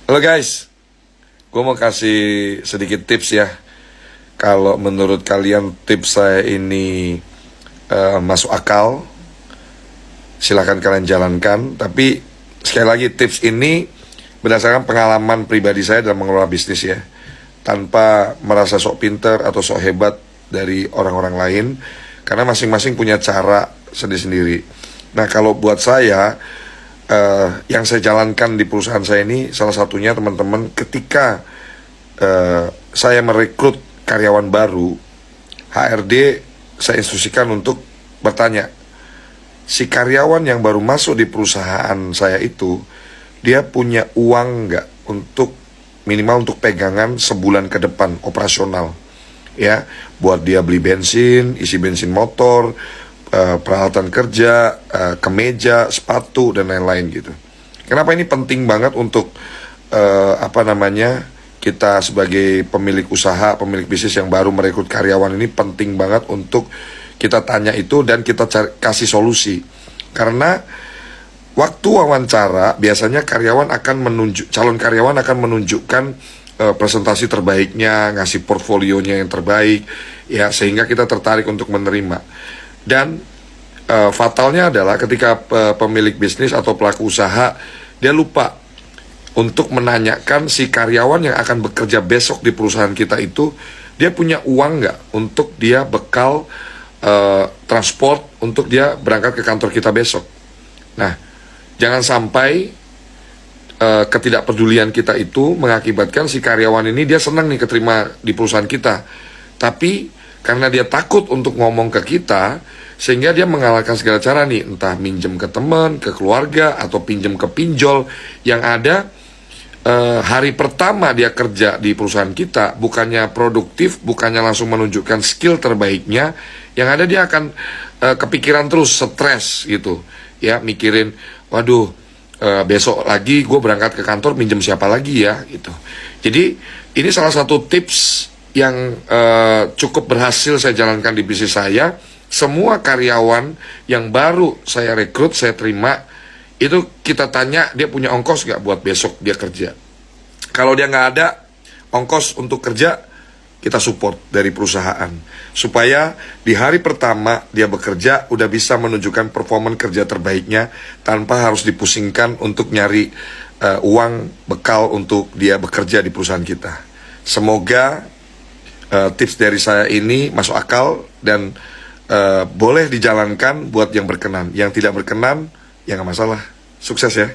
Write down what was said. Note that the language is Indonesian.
Halo guys, gue mau kasih sedikit tips ya. Kalau menurut kalian tips saya ini masuk akal, silahkan kalian jalankan. Tapi sekali lagi tips ini berdasarkan pengalaman pribadi saya dalam mengelola bisnis ya, tanpa merasa sok pinter atau sok hebat dari orang-orang lain, karena masing-masing punya cara sendiri-sendiri. Nah kalau buat saya, yang saya jalankan di perusahaan saya ini, salah satunya teman-teman, ketika saya merekrut karyawan baru, HRD saya instruksikan untuk bertanya, si karyawan yang baru masuk di perusahaan saya itu, dia punya uang nggak untuk minimal untuk pegangan sebulan ke depan operasional, ya, buat dia beli bensin, isi bensin motor, peralatan kerja, kemeja, sepatu dan lain-lain gitu. Kenapa ini penting banget untuk kita sebagai pemilik usaha, pemilik bisnis yang baru merekrut karyawan, ini penting banget untuk kita tanya itu dan kita kasih solusi. Karena waktu wawancara biasanya calon karyawan akan menunjukkan presentasi terbaiknya, ngasih portfolionya yang terbaik, ya, sehingga kita tertarik untuk menerima. Dan fatalnya adalah ketika pemilik bisnis atau pelaku usaha dia lupa untuk menanyakan si karyawan yang akan bekerja besok di perusahaan kita itu, dia punya uang nggak untuk dia bekal transport untuk dia berangkat ke kantor kita besok. Nah, jangan sampai ketidakpedulian kita itu mengakibatkan si karyawan ini dia senang nih keterima di perusahaan kita, tapi karena dia takut untuk ngomong ke kita, sehingga dia mengalahkan segala cara nih, entah minjem ke teman, ke keluarga, atau pinjem ke pinjol. Yang ada hari pertama dia kerja di perusahaan kita, bukannya produktif, bukannya langsung menunjukkan skill terbaiknya, yang ada dia akan kepikiran terus, stres gitu, ya, mikirin, waduh, besok lagi gue berangkat ke kantor minjem siapa lagi ya gitu. Jadi ini salah satu tips yang cukup berhasil saya jalankan di bisnis saya. Semua karyawan yang baru saya rekrut, saya terima, itu kita tanya dia punya ongkos nggak buat besok dia kerja. Kalau dia nggak ada ongkos untuk kerja, kita support dari perusahaan, supaya di hari pertama dia bekerja udah bisa menunjukkan performa kerja terbaiknya tanpa harus dipusingkan untuk nyari uang bekal untuk dia bekerja di perusahaan kita. Semoga tips dari saya ini masuk akal dan boleh dijalankan buat yang berkenan. Yang tidak berkenan, ya nggak masalah. Sukses ya.